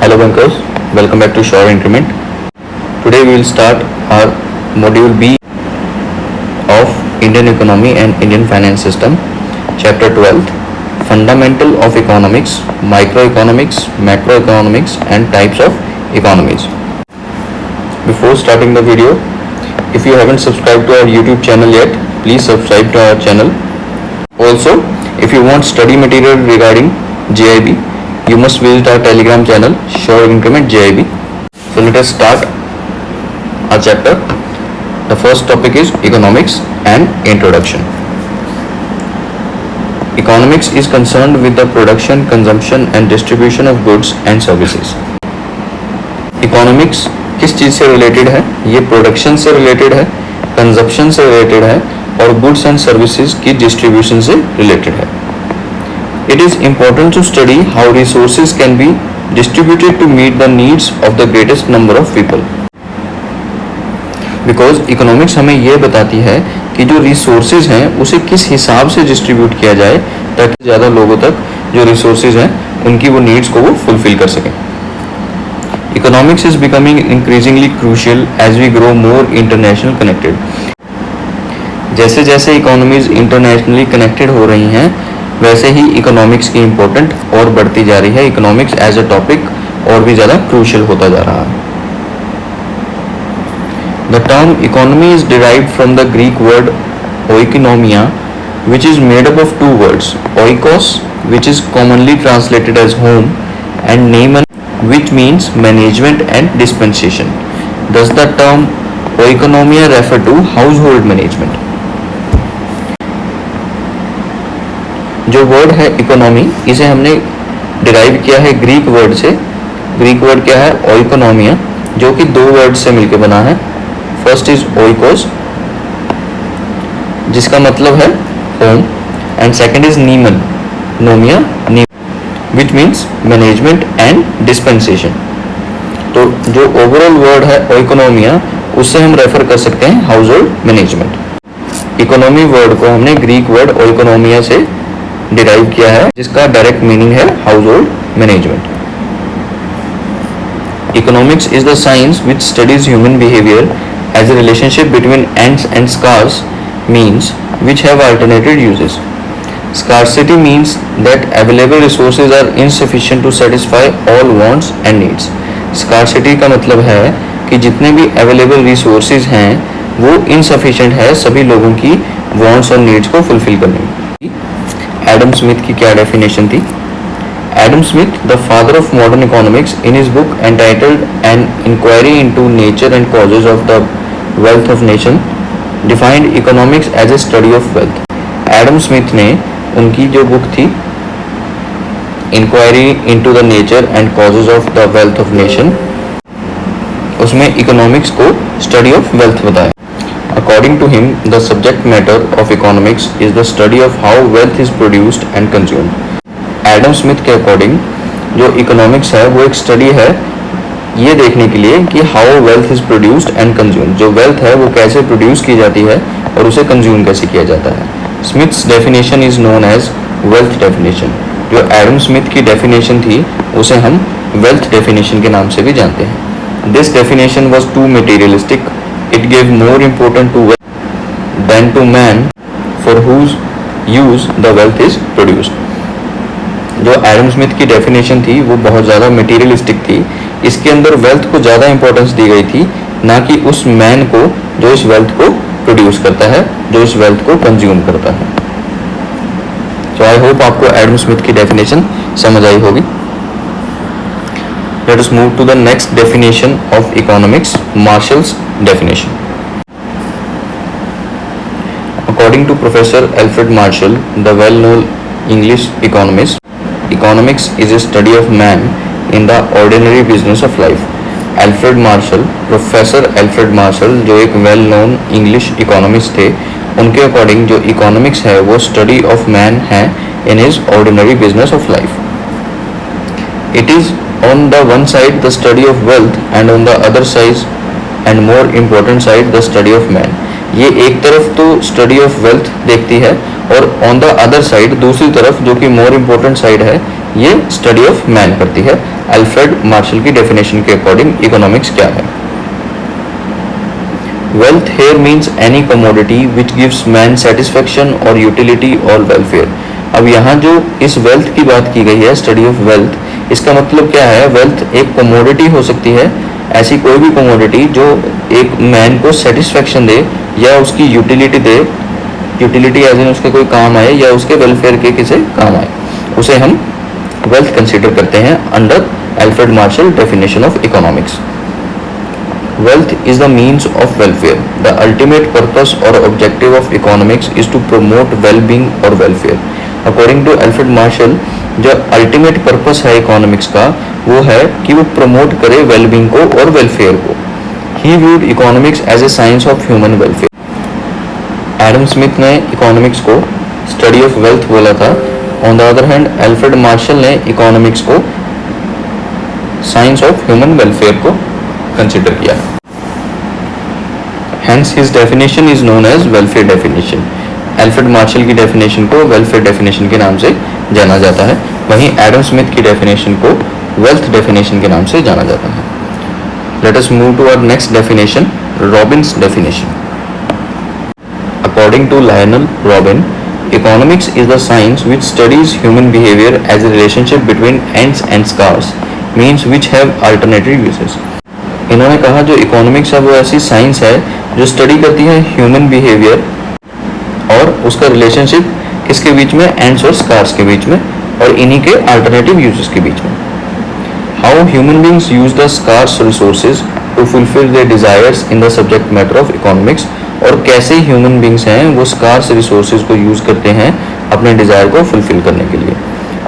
Hello bunkers, welcome back to Short Increment. Today we will start our module B of Indian economy and Indian finance system, chapter 12, fundamental of economics, microeconomics, macroeconomics and types of economies. Before starting the video, if you haven't subscribed to our YouTube channel yet, please subscribe to our channel. Also, if you want study material regarding JIB, you must visit our Telegram channel, Short Increment JIB. So let us start our chapter. The first topic is economics and introduction. Economics is concerned with the production, consumption and distribution of goods and services. Economics किस चीज़ से related है? ये production से related है, consumption से related है और goods and services की डिस्ट्रीब्यूशन से रिलेटेड है. It is important to study how resources can be distributed to meet the needs of the greatest number of people. Because economics हमें ये बताती है कि जो resources हैं उसे किस हिसाब से distribute किया जाए ताकि ज़्यादा लोगों तक जो resources हैं उनकी वो needs को वो fulfill कर सकें. Economics is becoming increasingly crucial as we grow more international connected. जैसे जैसे economies internationally connected हो रही हैं वैसे ही इकोनॉमिक्स की इम्पोर्टेंट और बढ़ती जा रही है. इकोनॉमिक्स एज अ टॉपिक और भी ज़्यादा क्रूशियल होता जा रहा है. The term economy is derived from the Greek word oikonomia which is made up of two words, oikos which is commonly translated as home and nemein which means management and dispensation. Thus the term oikonomia refer to household management. जो word है economy, इसे हमने derive किया है Greek word से. Greek word क्या है? ओइकोनोमिया, जो कि दो वर्ड से मिलकर बना है. फर्स्ट इज ओइकोस जिसका मतलब है home and second is nemein, nomia which means management and dispensation. तो जो ओवरऑल वर्ड है ओइकोनोमिया उससे हम रेफर कर सकते हैं house hold management. Economy word को हमने ग्रीक वर्ड ओइकोनोमिया से डिराइव किया है जिसका डायरेक्ट मीनिंग है household management. Economics is the science which studies human behaviour as a relationship between ends and scarce means which have alternated uses. Scarcity means that available resources are insufficient to satisfy all wants and needs. Scarcity का मतलब है कि जितने भी available resources हैं वो insufficient है सभी लोगों की वांट्स और नीड्स को फुलफिल करने में. एडम स्मिथ की क्या डेफिनेशन थी? Adam Smith, the father of modern economics, in his book entitled an inquiry into nature and causes of the wealth of nation, defined economics as a study of wealth. Adam Smith ने उनकी जो book थी inquiry into the nature and causes of the wealth of nation, उसमें economics को study of wealth बताया. According to him, the subject matter of economics is the study of how wealth is produced and consumed. Adam Smith के according जो economics है वो एक study है ये देखने के लिए कि how wealth is produced and consumed. जो वेल्थ है वो कैसे प्रोड्यूस की जाती है और उसे कंज्यूम कैसे किया जाता है. Smith's definition is known as wealth definition. जो एडम स्मिथ की डेफिनेशन थी उसे हम वेल्थ डेफिनेशन के नाम से भी जानते हैं. This definition was too materialistic. It gave more importance to wealth than to man for whose use the wealth is produced. जो एडम स्मिथ की डेफिनेशन थी वो बहुत ज़्यादा मटेरियलिस्टिक थी. इसके अंदर वेल्थ को ज़्यादा इंपॉर्टेंस दी गई थी ना कि उस मैन को जो इस वेल्थ को प्रोड्यूस करता है, जो इस वेल्थ को कंज्यूम करता है. तो आई होप आपको एडम स्मिथ की डेफिनेशन समझ आई होगी. Let us move to the next definition of economics, Marshall's definition. According to Professor Alfred Marshall, the well-known English economist, economics is a study of man in the ordinary business of life. Alfred Marshall, Professor Alfred Marshall, जो एक well-known English economist थे, उनके according जो economics है वो study of man है in his ordinary business of life. It is on the one side the study of wealth and on the other side and more important side the study of man. ये एक तरफ तो study of wealth देखती है और on the other side दूसरी तरफ जो कि मोर इम्पोर्टेंट साइड है ये स्टडी ऑफ मैन करती है। अल्फ्रेड मार्शल की डेफिनेशन के अकॉर्डिंग इकोनॉमिक्स क्या है? Wealth here means any commodity which gives man satisfaction और यूटिलिटी और वेलफेयर। अब यहाँ जो इस वेल्थ की बात की गई है, स्टडी ऑफ वेल्थ, इसका मतलब क्या है? वेल्थ एक कमोडिटी हो सकती है, ऐसी कोई भी कमोडिटी जो एक मैन को सेटिस्फेक्शन दे या उसकी यूटिलिटी दे, यूटिलिटी एज इन उसके कोई काम आए या उसके वेलफेयर के किसी काम आए, उसे हम वेल्थ कंसीडर करते हैं under Alfred Marshall definition of economics. Wealth is the means of welfare. The ultimate purpose or objective of economics is to promote well-being or welfare. According to Alfred Marshall, जो ultimate purpose है economics का वो है कि वो promote करे wellbeing को और वेलफेयर को। He viewed economics as a science of human welfare. Adam Smith ने इकोनॉमिक्स को स्टडी ऑफ वेल्थ बोला था। On the other hand Alfred Marshall ने इकोनॉमिक्स को साइंस ऑफ ह्यूमन वेलफेयर को कंसिडर किया। Hence his definition is known as welfare definition. Alfred Marshall की definition को वेलफेयर डेफिनेशन के नाम से जाना जाता है, वहीं एडम स्मिथ की डेफिनेशन को वेल्थ डेफिनेशन के नाम से जाना जाता है। Let us move to our next definition, Robin's definition. According to Lionel Robin, economics is the science which studies human behavior as a relationship between ends and scars, means which have alternative uses. इन्होंने कहा जो economics है वो ऐसी science है जो study करती है ह्यूमन बिहेवियर और उसका रिलेशनशिप किसके बीच में? एंड्स और स्कार्स के बीच में, और इन्हीं के अल्टरनेटिव यूजेस के बीच में। How human beings use the scarce resources to fulfil their desires in the subject matter of economics, और कैसे ह्यूमन बींग्स हैं वो स्कार्स रिसोर्सेज को यूज करते हैं अपने डिजायर को फुलफिल करने के लिए।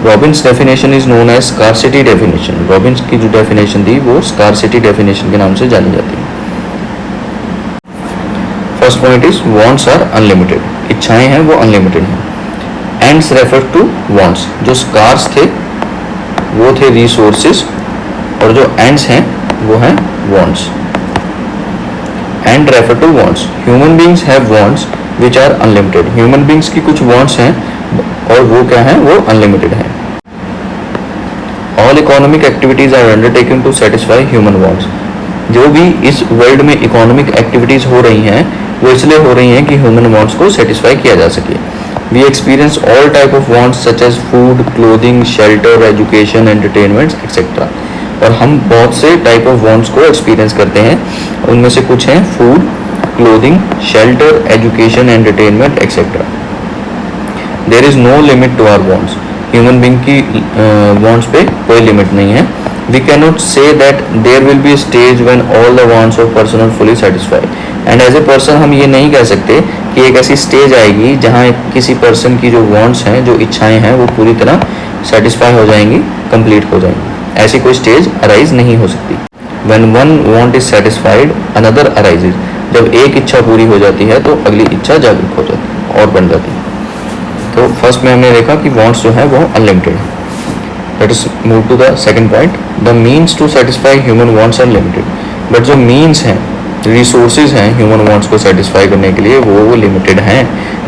Robbins definition is known as scarcity definition. Robbins की जो डेफिनेशन थी वो स्कार्सिटी डेफिनेशन के नाम से जानी जाती है। First point is wants are unlimited, इच्छाएं हैं वो अनलिमिटेड हैं। एंड्स रेफर टू वांट्स, जो स्कार्स थे वो थे रिसोर्सेज, और जो एंड्स हैं वो हैं wants. End refer to wants, human beings have wants which are unlimited. Human beings की कुछ वांट्स हैं और वो क्या है? वो अनलिमिटेड है। All economic activities are undertaken to satisfy human wants. जो भी इस वर्ल्ड में इकोनॉमिक एक्टिविटीज हो रही हैं वो इसलिए हो रही हैं कि ह्यूमन वांट्स को सेटिस्फाई किया जा सके। We experience all type of wants such as food, clothing, shelter, education, entertainment etcetera. और हम बहुत से टाइप ऑफ वांट्स को एक्सपीरियंस करते हैं, उनमें से कुछ हैं food, clothing, shelter, education, entertainment etcetera. There is no limit to our wants. Human being की वांट्स पे कोई लिमिट नहीं है। We can not say that there will be stage when all the wants of person are fully satisfied. And as a person हम ये नहीं कह सकते कि एक ऐसी स्टेज आएगी जहाँ किसी पर्सन की जो वांट्स हैं, जो इच्छाएं हैं, वो पूरी तरह सेटिस्फाई हो जाएंगी, कंप्लीट हो जाएंगी। ऐसी कोई स्टेज अराइज नहीं हो सकती। When one want is satisfied another arises. जब एक इच्छा पूरी हो जाती है तो अगली इच्छा जागरूक हो जाती है और बन जाती है। तो फर्स्ट में हमने देखा कि वांट्स जो है वो अनलिमिटेड है। Let us move to the second point, the means to satisfy human wants are limited. But जो मीन्स हैं, रिसोर्सेज हैं ह्यूमन वांट्स को सेटिस्फाई करने के लिए वो लिमिटेड हैं,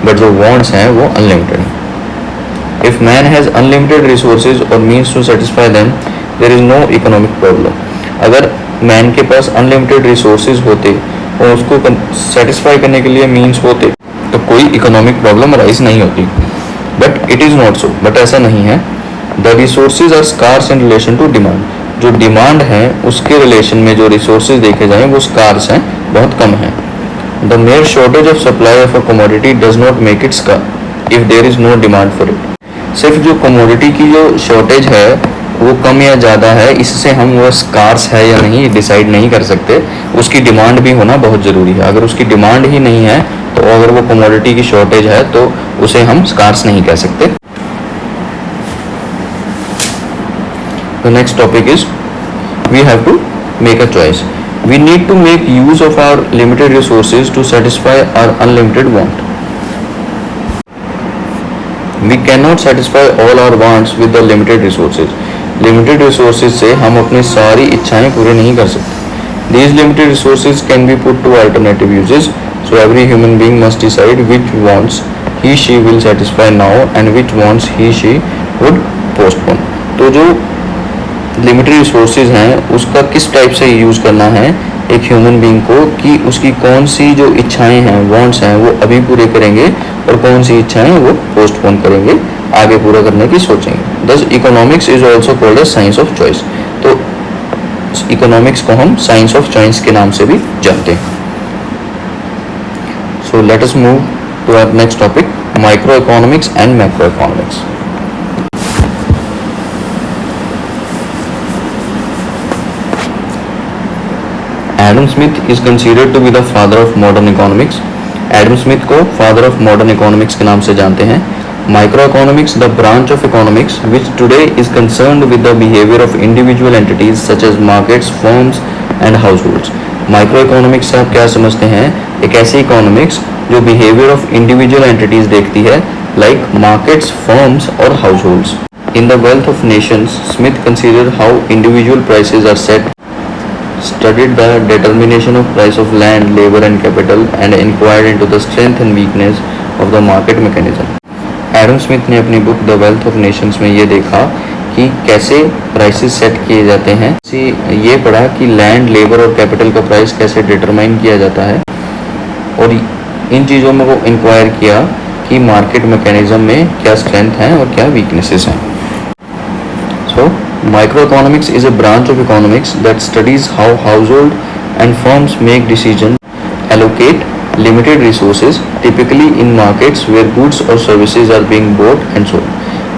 बट जो वांट्स हैं वो अनलिमिटेड हैं। If man has unlimited resources और means to satisfy them there is no economic problem. अगर मैन के पास अनलिमिटेड रिसोर्सेज होते और उसको सेटिस्फाई करने के लिए मीन्स होते तो कोई इकोनॉमिक प्रॉब्लम राइज नहीं होती। But it is not so, but ऐसा नहीं है। The resources are scarce in relation to demand. जो डिमांड है उसके रिलेशन में जो रिसोर्सेज देखे जाएं वो स्कार्स हैं, बहुत कम हैं। The mere shortage of supply of a commodity does not make it scarce if there is no demand for it. सिर्फ जो कमोडिटी की जो शॉर्टेज है वो कम या ज़्यादा है, इससे हम वो स्कार्स है या नहीं डिसाइड नहीं कर सकते। उसकी डिमांड भी होना बहुत ज़रूरी है। अगर उसकी डिमांड ही नहीं है तो अगर वो कमोडिटी की शॉर्टेज है तो उसे हम स्कार्स नहीं कह सकते। The next topic is we have to make a choice. We need to make use of our limited resources to satisfy our unlimited want. We cannot satisfy all our wants with the limited resources. Limited resources से हम अपनी सारी इच्छाएं पूरी नहीं कर सकते. These limited resources can be put to alternative uses. So every human being must decide which wants he she will satisfy now and which wants he she would postpone. तो जो लिमिटेड रिसोर्सेज हैं उसका किस type से use करना है एक human being को, कि उसकी कौन सी जो इच्छाएं हैं, वांट्स हैं, वो अभी पूरे करेंगे और कौन सी इच्छाएं वो पोस्टपोन करेंगे, आगे पूरा करने की सोचेंगे। Thus economics is also called as science of choice. तो इकोनॉमिक्स को हम साइंस ऑफ चॉइस के नाम से भी जानते हैं। So let us move to our next topic, micro economics and macro economics. Adam Smith is considered to be the father of modern economics. Adam Smith को फादर ऑफ मॉडर्न इकोनॉमिक्स के नाम से जानते हैं। Micro economics, the branch of economics which today is concerned with the behaviour of individual entities such as markets, firms and households. Micro economics से आप क्या समझते हैं? एक ऐसी इकोनॉमिक्स जो बिहेवियर ऑफ इंडिविजुअल एंटिटीज देखती है, लाइक मार्केट्स, फर्म्स और households. In the wealth of nations, Smith considered how individual prices are set, studied the determination of price of land, labor and capital, and inquired into the strength and weakness of the market mechanism. Adam Smith ने अपनी book the wealth of Nations में ये देखा कि कैसे prices set किए जाते हैं। ये पढ़ा कि लैंड, लेबर और कैपिटल का प्राइस कैसे डिटरमाइन किया जाता है, और इन चीज़ों में वो इंक्वायर किया कि मार्केट मैकेनिज्म में क्या स्ट्रेंथ हैं और क्या वीकनेसेस हैं। सो Microeconomics is a branch of economics that studies how household and firms make decisions, allocate limited resources, typically in markets where goods or services are being bought and sold.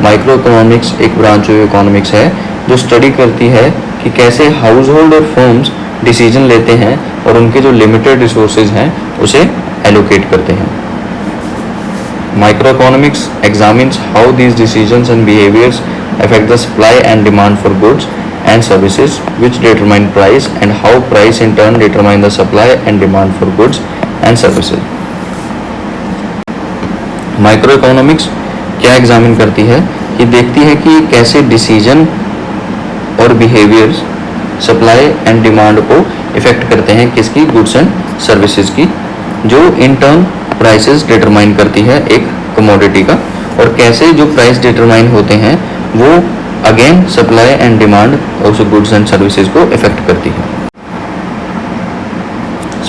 Microeconomics एक branch of economics है जो study करती है कि कैसे household और firms decision लेते हैं और उनके जो limited resources हैं उसे allocate करते हैं। Microeconomics examines how these decisions and behaviors affect the supply and demand for goods and services, which determine price, and how price in turn determine the supply and demand for goods and services. Microeconomics क्या examine करती है? ये देखती है कि कैसे decision और behaviours supply and demand को इफेक्ट करते हैं, किसकी? गुड्स एंड सर्विसेज की, जो इन टर्न प्राइसेस डिटरमाइन करती है एक कमोडिटी का, और कैसे जो प्राइस डिटरमाइन होते हैं वो अगेन सप्लाई एंड डिमांड उस गुड्स एंड सर्विसेज को इफेक्ट करती है।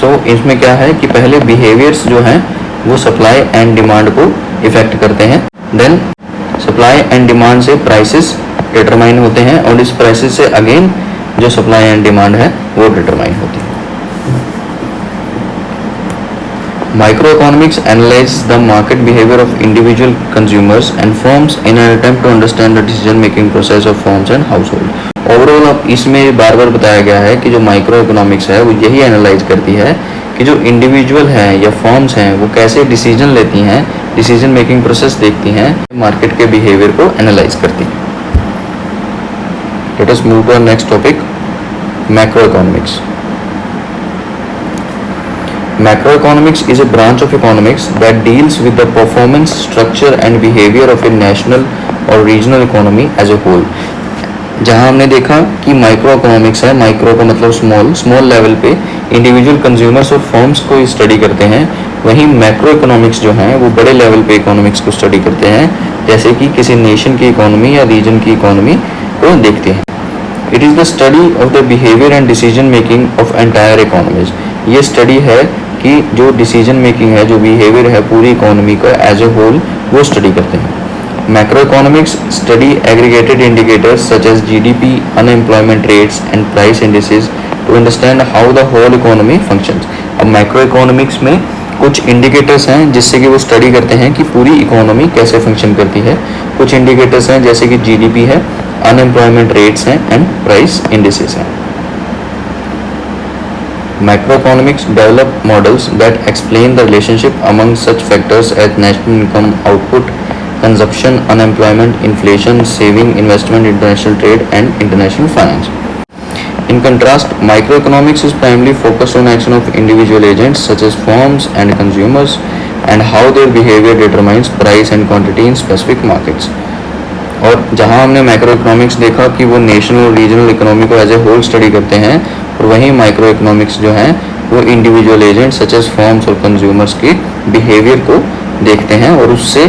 सो इसमें क्या है कि पहले बिहेवियर्स जो हैं वो सप्लाई एंड डिमांड को इफेक्ट करते हैं, देन सप्लाई एंड डिमांड से प्राइसेस डिटरमाइन होते हैं, और इस प्राइसेस से अगेन जो सप्लाई एंड डिमांड है वो डिटरमाइन होती है। Microeconomics analyzes the market behavior of individual consumers and firms in an attempt to understand the decision-making process of firms and households. Overall अब इसमें बार बार बताया गया है कि जो माइक्रो इकोनॉमिक्स है वो यही एनालाइज करती है कि जो इंडिविजुअल हैं या फर्म्स हैं वो कैसे डिसीजन लेती हैं, डिसीजन मेकिंग प्रोसेस देखती हैं, मार्केट के बिहेवियर को एनालाइज करती हैं। Let us move to our next topic, macro economics. Macroeconomics is a branch of economics that deals with the performance, structure and behavior of a national or regional economy as a whole. जहाँ हमने देखा कि micro economics है, micro का मतलब small level पे individual consumers और firms को स्टडी करते हैं, वहीं मैक्रो इकोनॉमिक्स जो हैं वो बड़े लेवल पे इकोनॉमिक्स को स्टडी करते हैं, जैसे कि किसी नेशन की इकोनॉमी या रीजन की इकोनॉमी को देखते हैं। It is the study of the behaviour and decision making of entire economies. ये स्टडी है कि जो डिसीजन मेकिंग है, जो बिहेवियर है पूरी इकोनॉमी का एज ए होल, वो स्टडी करते हैं। Macro economics study aggregated indicators such as GDP, unemployment rates and price indices to understand how the whole economy functions. अब मैक्रो इकोनॉमिक्स में कुछ इंडिकेटर्स हैं जिससे कि वो स्टडी करते हैं कि पूरी इकोनॉमी कैसे फंक्शन करती है। कुछ इंडिकेटर्स हैं जैसे कि जीडीपी है, अनएम्प्लॉयमेंट रेट्स हैं एंड प्राइस इंडिसेस हैं। Macroeconomics develop models that explain the relationship among such factors as national income, output, consumption, unemployment, inflation, saving, investment, international trade, and international finance. In contrast, microeconomics is primarily focused on action of individual agents such as firms and consumers and how their behavior determines price and quantity in specific markets. और जहाँ हमने macro economics देखा कि वो national और regional economy को as a whole study करते हैं, और वहीं माइक्रो इकोनॉमिक्स जो हैं वो individual agent such as firms और कंज्यूमर्स की बिहेवियर को देखते हैं और उससे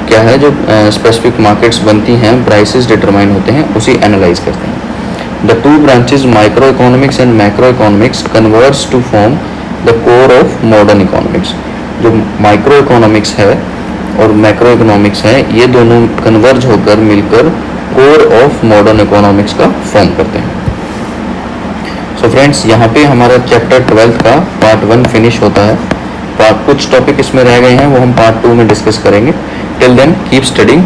क्या है, जो स्पेसिफिक मार्केट्स बनती हैं, प्राइसेस डिटरमाइन होते हैं, उसी एनालाइज करते हैं। The two branches micro economics and macro economics converge to form the core of modern economics. जो माइक्रो इकोनॉमिक्स है और मैक्रो इकोनॉमिक्स है, ये दोनों कन्वर्ज होकर मिलकर कोर ऑफ मॉडर्न इकोनॉमिक्स का फॉर्म करते हैं। सो फ्रेंड्स, यहाँ पे हमारा चैप्टर 12 का पार्ट 1 फिनिश होता है। कुछ टॉपिक इसमें रह गए हैं, वो हम पार्ट 2 में डिस्कस करेंगे। टिल देन कीप स्टडिंग,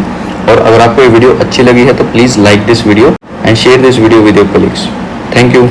और अगर आपको ये वीडियो अच्छी लगी है तो please like this video and share this video with your colleagues. Thank you.